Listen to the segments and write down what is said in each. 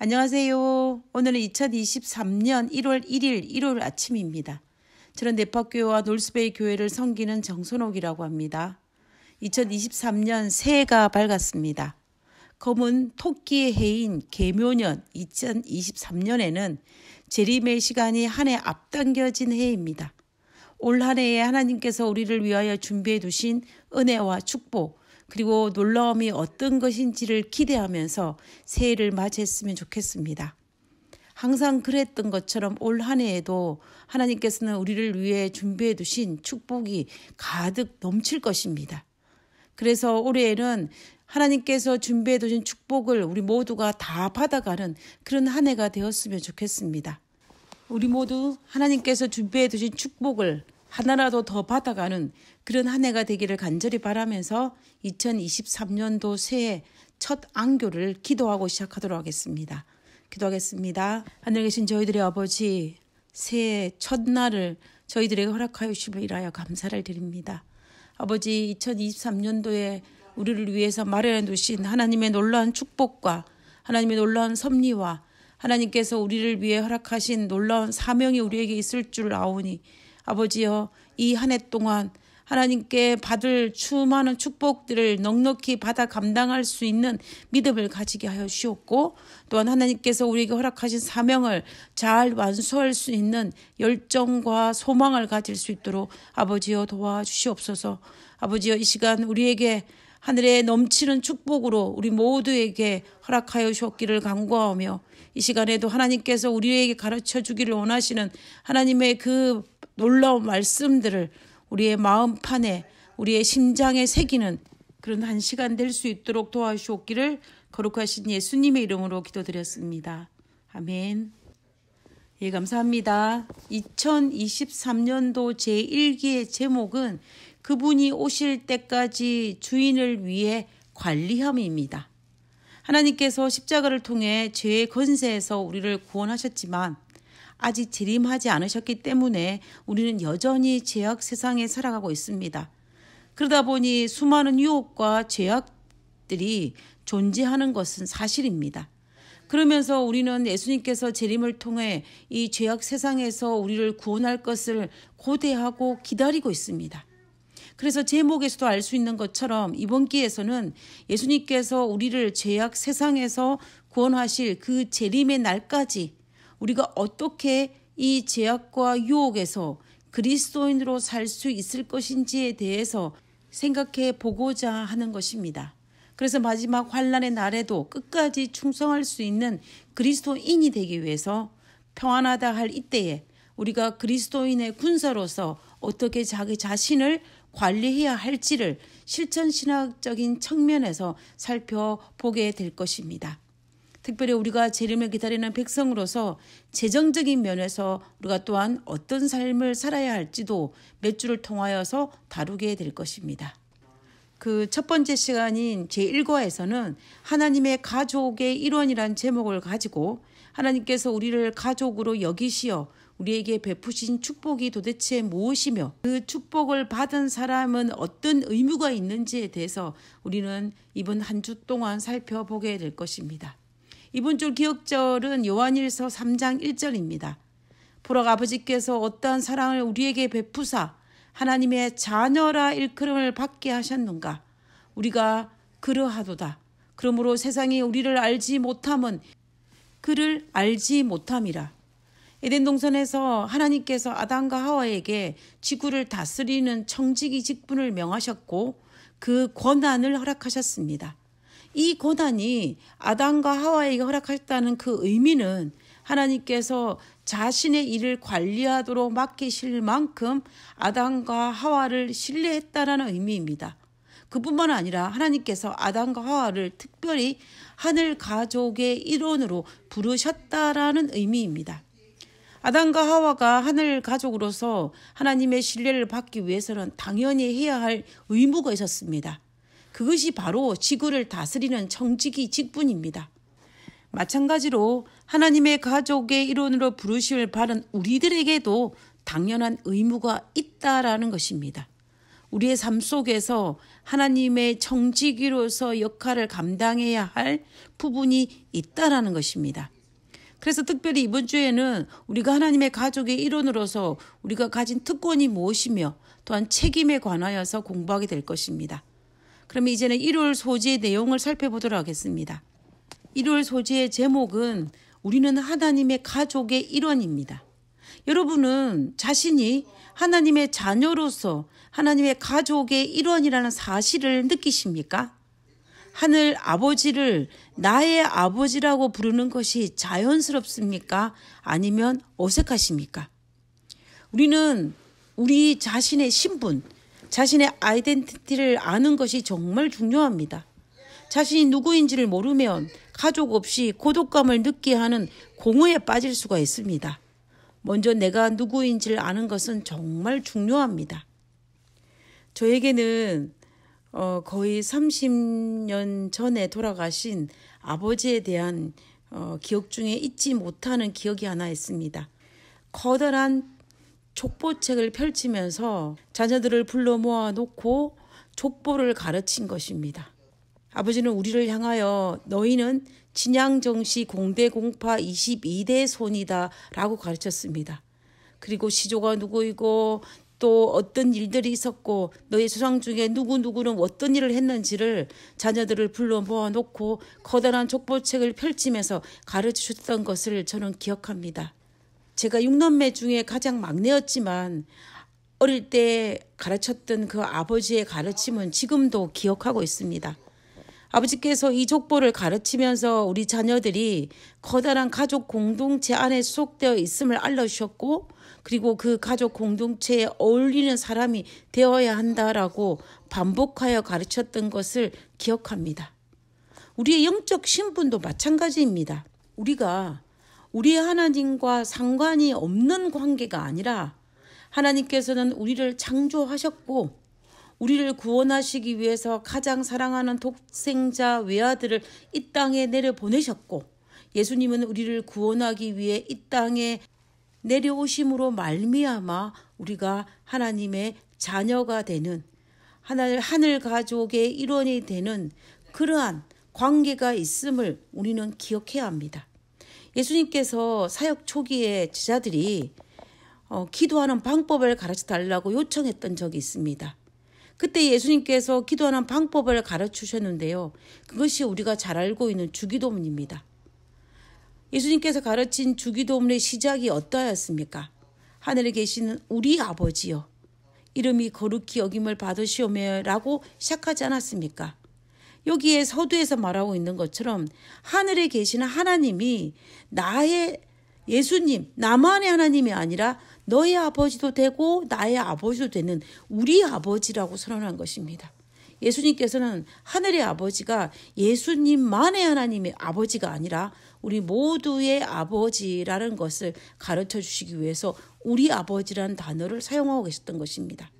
안녕하세요. 오늘은 2023년 1월 1일 일요일 아침입니다. 저는 네파교회와 놀스베이 교회를 섬기는 정선옥이라고 합니다. 2023년 새해가 밝았습니다. 검은 토끼의 해인 계묘년 2023년에는 재림의 시간이 한 해 앞당겨진 해입니다. 올 한 해에 하나님께서 우리를 위하여 준비해 두신 은혜와 축복, 그리고 놀라움이 어떤 것인지를 기대하면서 새해를 맞이했으면 좋겠습니다. 항상 그랬던 것처럼 올 한 해에도 하나님께서는 우리를 위해 준비해 두신 축복이 가득 넘칠 것입니다. 그래서 올해에는 하나님께서 준비해 두신 축복을 우리 모두가 다 받아가는 그런 한 해가 되었으면 좋겠습니다. 우리 모두 하나님께서 준비해 두신 축복을 하나라도 더 받아가는 그런 한 해가 되기를 간절히 바라면서 2023년도 새해 첫 안교를 기도하고 시작하도록 하겠습니다. 기도하겠습니다. 하늘에 계신 저희들의 아버지, 새해 첫날을 저희들에게 허락하여 주심을 인하여 감사를 드립니다. 아버지, 2023년도에 우리를 위해서 마련해 두신 하나님의 놀라운 축복과 하나님의 놀라운 섭리와 하나님께서 우리를 위해 허락하신 놀라운 사명이 우리에게 있을 줄 아오니 아버지여, 이 한 해 동안 하나님께 받을 수많은 축복들을 넉넉히 받아 감당할 수 있는 믿음을 가지게 하여 주옵고, 또한 하나님께서 우리에게 허락하신 사명을 잘 완수할 수 있는 열정과 소망을 가질 수 있도록 아버지여 도와주시옵소서. 아버지여, 이 시간 우리에게 하늘에 넘치는 축복으로 우리 모두에게 허락하여 주옵기를 간구하며, 이 시간에도 하나님께서 우리에게 가르쳐 주기를 원하시는 하나님의 그 놀라운 말씀들을 우리의 마음판에, 우리의 심장에 새기는 그런 한 시간 될 수 있도록 도와주옵기를 거룩하신 예수님의 이름으로 기도드렸습니다. 아멘. 예, 감사합니다. 2023년도 제1기의 제목은 그분이 오실 때까지 주인을 위해 관리함입니다. 하나님께서 십자가를 통해 죄의 권세에서 우리를 구원하셨지만 아직 재림하지 않으셨기 때문에 우리는 여전히 죄악 세상에 살아가고 있습니다. 그러다 보니 수많은 유혹과 죄악들이 존재하는 것은 사실입니다. 그러면서 우리는 예수님께서 재림을 통해 이 죄악 세상에서 우리를 구원할 것을 고대하고 기다리고 있습니다. 그래서 제목에서도 알 수 있는 것처럼 이번 기에서는 예수님께서 우리를 죄악 세상에서 구원하실 그 재림의 날까지 우리가 어떻게 이 죄악과 유혹에서 그리스도인으로 살 수 있을 것인지에 대해서 생각해 보고자 하는 것입니다. 그래서 마지막 환난의 날에도 끝까지 충성할 수 있는 그리스도인이 되기 위해서 평안하다 할 이때에 우리가 그리스도인의 군사로서 어떻게 자기 자신을 관리해야 할지를 실천신학적인 측면에서 살펴보게 될 것입니다. 특별히 우리가 재림을 기다리는 백성으로서 재정적인 면에서 우리가 또한 어떤 삶을 살아야 할지도 몇 주를 통하여서 다루게 될 것입니다. 그 첫 번째 시간인 제1과에서는 하나님의 가족의 일원이란 제목을 가지고 하나님께서 우리를 가족으로 여기시어 우리에게 베푸신 축복이 도대체 무엇이며 그 축복을 받은 사람은 어떤 의무가 있는지에 대해서 우리는 이번 한 주 동안 살펴보게 될 것입니다. 이번 주 기억절은 요한일서 3장 1절입니다. 보라, 아버지께서 어떠한 사랑을 우리에게 베푸사 하나님의 자녀라 일컬음을 받게 하셨는가. 우리가 그러하도다. 그러므로 세상이 우리를 알지 못함은 그를 알지 못함이라. 에덴 동산에서 하나님께서 아담과 하와에게 지구를 다스리는 청지기 직분을 명하셨고 그 권한을 허락하셨습니다. 이 권한이 아담과 하와에게 허락하셨다는 그 의미는 하나님께서 자신의 일을 관리하도록 맡기실 만큼 아담과 하와를 신뢰했다라는 의미입니다. 그뿐만 아니라 하나님께서 아담과 하와를 특별히 하늘 가족의 일원으로 부르셨다라는 의미입니다. 아담과 하와가 하늘 가족으로서 하나님의 신뢰를 받기 위해서는 당연히 해야 할 의무가 있었습니다. 그것이 바로 지구를 다스리는 청지기 직분입니다. 마찬가지로 하나님의 가족의 일원으로 부르심을 받은 우리들에게도 당연한 의무가 있다라는 것입니다. 우리의 삶 속에서 하나님의 청지기로서 역할을 감당해야 할 부분이 있다라는 것입니다. 그래서 특별히 이번 주에는 우리가 하나님의 가족의 일원으로서 우리가 가진 특권이 무엇이며 또한 책임에 관하여서 공부하게 될 것입니다. 그러면 이제는 1월 소지의 내용을 살펴보도록 하겠습니다. 1월 소지의 제목은 우리는 하나님의 가족의 일원입니다. 여러분은 자신이 하나님의 자녀로서 하나님의 가족의 일원이라는 사실을 느끼십니까? 하늘 아버지를 나의 아버지라고 부르는 것이 자연스럽습니까? 아니면 어색하십니까? 우리는 우리 자신의 신분, 자신의 아이덴티티를 아는 것이 정말 중요합니다. 자신이 누구인지를 모르면 가족 없이 고독감을 느끼게 하는 공허에 빠질 수가 있습니다. 먼저 내가 누구인지를 아는 것은 정말 중요합니다. 저에게는 거의 30년 전에 돌아가신 아버지에 대한 기억 중에 잊지 못하는 기억이 하나 있습니다. 커다란 족보책을 펼치면서 자녀들을 불러 모아놓고 족보를 가르친 것입니다. 아버지는 우리를 향하여 너희는 진양정씨 공대공파 22대 손이다 라고 가르쳤습니다. 그리고 시조가 누구이고 또 어떤 일들이 있었고 너희 조상 중에 누구누구는 어떤 일을 했는지를 자녀들을 불러 모아놓고 커다란 족보책을 펼치면서 가르치셨던 것을 저는 기억합니다. 제가 6남매 중에 가장 막내였지만 어릴 때 가르쳤던 그 아버지의 가르침은 지금도 기억하고 있습니다. 아버지께서 이 족보를 가르치면서 우리 자녀들이 커다란 가족 공동체 안에 소속되어 있음을 알려주셨고 그리고 그 가족 공동체에 어울리는 사람이 되어야 한다라고 반복하여 가르쳤던 것을 기억합니다. 우리의 영적 신분도 마찬가지입니다. 우리가 우리 하나님과 상관이 없는 관계가 아니라 하나님께서는 우리를 창조하셨고 우리를 구원하시기 위해서 가장 사랑하는 독생자 외아들을 이 땅에 내려보내셨고 예수님은 우리를 구원하기 위해 이 땅에 내려오심으로 말미암아 우리가 하나님의 자녀가 되는 하늘 가족의 일원이 되는 그러한 관계가 있음을 우리는 기억해야 합니다. 예수님께서 사역 초기에 제자들이 기도하는 방법을 가르쳐 달라고 요청했던 적이 있습니다. 그때 예수님께서 기도하는 방법을 가르치셨는데요. 그것이 우리가 잘 알고 있는 주기도문입니다. 예수님께서 가르친 주기도문의 시작이 어떠하였습니까? 하늘에 계시는 우리 아버지여 이름이 거룩히 여김을 받으시오며 라고 시작하지 않았습니까? 여기에 서두에서 말하고 있는 것처럼 하늘에 계시는 하나님이 나의 예수님, 나만의 하나님이 아니라 너의 아버지도 되고 나의 아버지도 되는 우리 아버지라고 선언한 것입니다. 예수님께서는 하늘의 아버지가 예수님만의 하나님의 아버지가 아니라 우리 모두의 아버지라는 것을 가르쳐 주시기 위해서 우리 아버지라는 단어를 사용하고 계셨던 것입니다.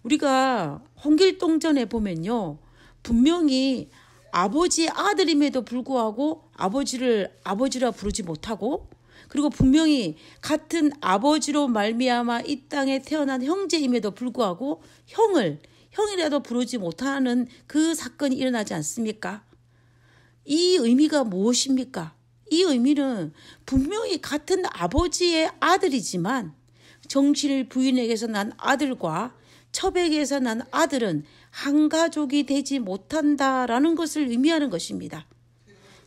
우리가 홍길동전에 보면요. 분명히 아버지의 아들임에도 불구하고 아버지를 아버지라 부르지 못하고 그리고 분명히 같은 아버지로 말미암아 이 땅에 태어난 형제임에도 불구하고 형이라도 부르지 못하는 그 사건이 일어나지 않습니까? 이 의미가 무엇입니까? 이 의미는 분명히 같은 아버지의 아들이지만 정실 부인에게서 난 아들과 첩에게서 난 아들은 한 가족이 되지 못한다라는 것을 의미하는 것입니다.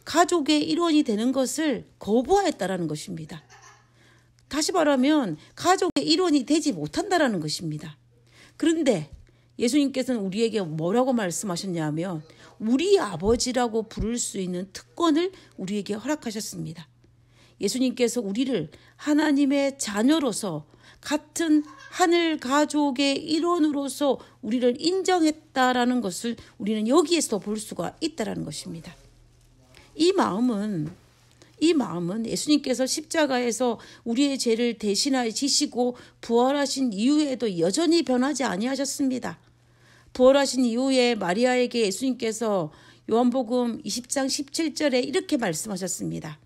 가족의 일원이 되는 것을 거부하였다라는 것입니다. 다시 말하면 가족의 일원이 되지 못한다라는 것입니다. 그런데 예수님께서는 우리에게 뭐라고 말씀하셨냐면 우리 아버지라고 부를 수 있는 특권을 우리에게 허락하셨습니다. 예수님께서 우리를 하나님의 자녀로서 같은 하늘 가족의 일원으로서 우리를 인정했다라는 것을 우리는 여기에서 볼 수가 있다라는 것입니다. 이 마음은 예수님께서 십자가에서 우리의 죄를 대신하여 지시고 부활하신 이후에도 여전히 변하지 아니하셨습니다. 부활하신 이후에 마리아에게 예수님께서 요한복음 20장 17절에 이렇게 말씀하셨습니다.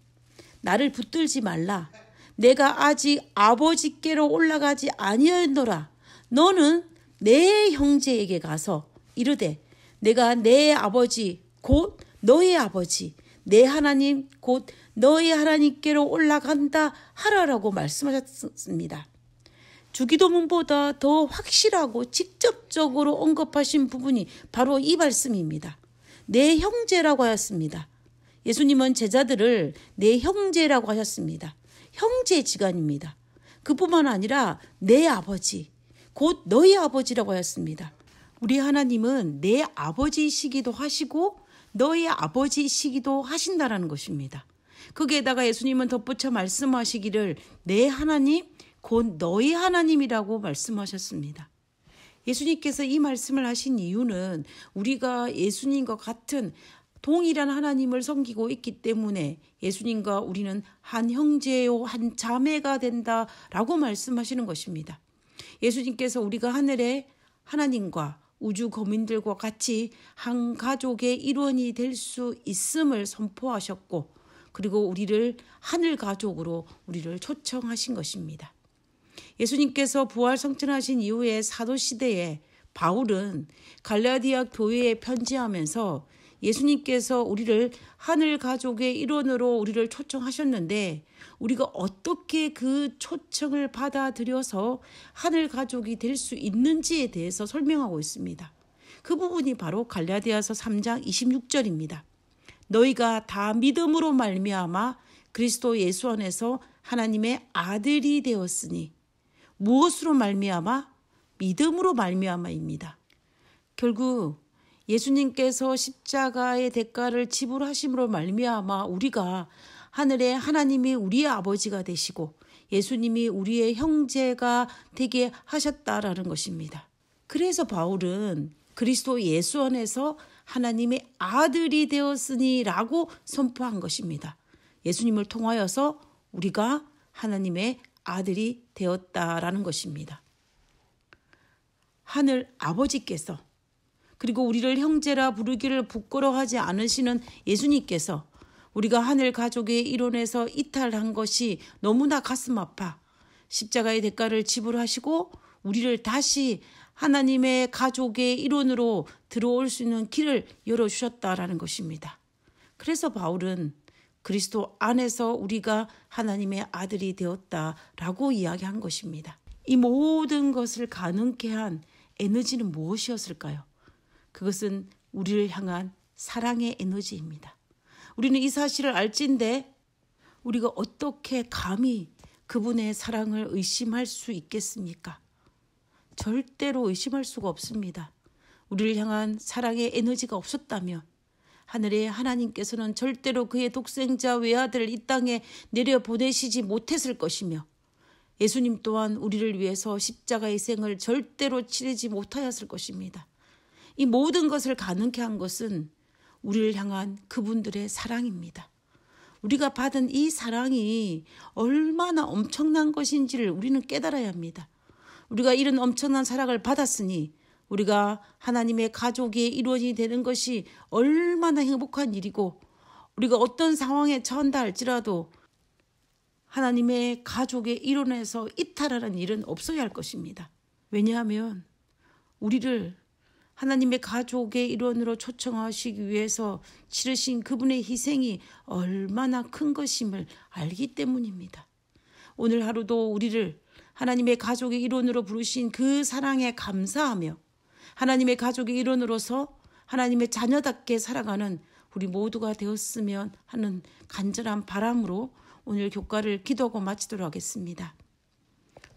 나를 붙들지 말라. 내가 아직 아버지께로 올라가지 아니하였노라. 너는 내 형제에게 가서 이르되 내가 내 아버지 곧 너의 아버지 내 하나님 곧 너의 하나님께로 올라간다 하라라고 말씀하셨습니다. 주기도문보다 더 확실하고 직접적으로 언급하신 부분이 바로 이 말씀입니다. 내 형제라고 하였습니다. 예수님은 제자들을 내 형제라고 하셨습니다. 형제지간입니다. 그뿐만 아니라 내 아버지, 곧 너희 아버지라고 하였습니다. 우리 하나님은 내 아버지이시기도 하시고 너희 아버지이시기도 하신다라는 것입니다. 거기에다가 예수님은 덧붙여 말씀하시기를 내 하나님, 곧 너희 하나님이라고 말씀하셨습니다. 예수님께서 이 말씀을 하신 이유는 우리가 예수님과 같은 동일한 하나님을 섬기고 있기 때문에 예수님과 우리는 한 형제요 한 자매가 된다라고 말씀하시는 것입니다. 예수님께서 우리가 하늘의 하나님과 우주 거민들과 같이 한 가족의 일원이 될 수 있음을 선포하셨고 그리고 우리를 하늘 가족으로 우리를 초청하신 것입니다. 예수님께서 부활 성천하신 이후에 사도시대에 바울은 갈라디아 교회에 편지하면서 예수님께서 우리를 하늘 가족의 일원으로 우리를 초청하셨는데 우리가 어떻게 그 초청을 받아들여서 하늘 가족이 될 수 있는지에 대해서 설명하고 있습니다. 그 부분이 바로 갈라디아서 3장 26절입니다. 너희가 다 믿음으로 말미암아 그리스도 예수 안에서 하나님의 아들이 되었으니 무엇으로 말미암아? 믿음으로 말미암아입니다. 결국 예수님께서 십자가의 대가를 지불하심으로 말미암아 우리가 하늘에 하나님이 우리의 아버지가 되시고 예수님이 우리의 형제가 되게 하셨다라는 것입니다. 그래서 바울은 그리스도 예수 안에서 하나님의 아들이 되었으니라고 선포한 것입니다. 예수님을 통하여서 우리가 하나님의 아들이 되었다라는 것입니다. 하늘 아버지께서 그리고 우리를 형제라 부르기를 부끄러워하지 않으시는 예수님께서 우리가 하늘 가족의 일원에서 이탈한 것이 너무나 가슴 아파 십자가의 대가를 지불하시고 우리를 다시 하나님의 가족의 일원으로 들어올 수 있는 길을 열어주셨다라는 것입니다. 그래서 바울은 그리스도 안에서 우리가 하나님의 아들이 되었다라고 이야기한 것입니다. 이 모든 것을 가능케 한 에너지는 무엇이었을까요? 그것은 우리를 향한 사랑의 에너지입니다. 우리는 이 사실을 알진데 우리가 어떻게 감히 그분의 사랑을 의심할 수 있겠습니까? 절대로 의심할 수가 없습니다. 우리를 향한 사랑의 에너지가 없었다면 하늘의 하나님께서는 절대로 그의 독생자 외아들을 이 땅에 내려보내시지 못했을 것이며 예수님 또한 우리를 위해서 십자가의 생을 절대로 치르지 못하였을 것입니다. 이 모든 것을 가능케 한 것은 우리를 향한 그분들의 사랑입니다. 우리가 받은 이 사랑이 얼마나 엄청난 것인지를 우리는 깨달아야 합니다. 우리가 이런 엄청난 사랑을 받았으니 우리가 하나님의 가족의 일원이 되는 것이 얼마나 행복한 일이고 우리가 어떤 상황에 처한다 할지라도 하나님의 가족의 일원에서 이탈하는 일은 없어야 할 것입니다. 왜냐하면 우리를 하나님의 가족의 일원으로 초청하시기 위해서 치르신 그분의 희생이 얼마나 큰 것임을 알기 때문입니다. 오늘 하루도 우리를 하나님의 가족의 일원으로 부르신 그 사랑에 감사하며 하나님의 가족의 일원으로서 하나님의 자녀답게 살아가는 우리 모두가 되었으면 하는 간절한 바람으로 오늘 교과를 기도하고 마치도록 하겠습니다.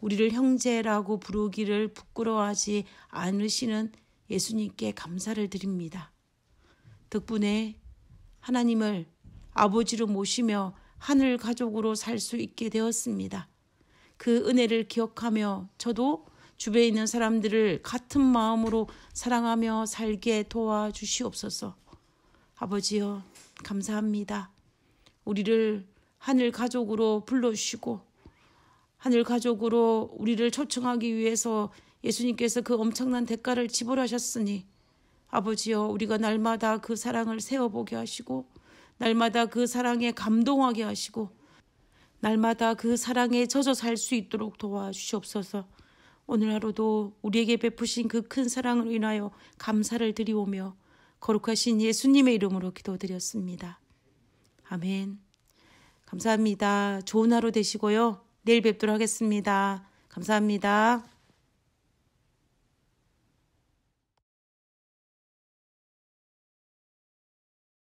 우리를 형제라고 부르기를 부끄러워하지 않으시는 예수님께 감사를 드립니다. 덕분에 하나님을 아버지로 모시며 하늘 가족으로 살 수 있게 되었습니다. 그 은혜를 기억하며 저도 주변에 있는 사람들을 같은 마음으로 사랑하며 살게 도와주시옵소서. 아버지여 감사합니다. 우리를 하늘 가족으로 불러주시고 하늘 가족으로 우리를 초청하기 위해서 예수님께서 그 엄청난 대가를 지불하셨으니 아버지여 우리가 날마다 그 사랑을 세워보게 하시고 날마다 그 사랑에 감동하게 하시고 날마다 그 사랑에 젖어 살 수 있도록 도와주시옵소서. 오늘 하루도 우리에게 베푸신 그 큰 사랑을 인하여 감사를 드리오며 거룩하신 예수님의 이름으로 기도드렸습니다. 아멘. 감사합니다. 좋은 하루 되시고요. 내일 뵙도록 하겠습니다. 감사합니다.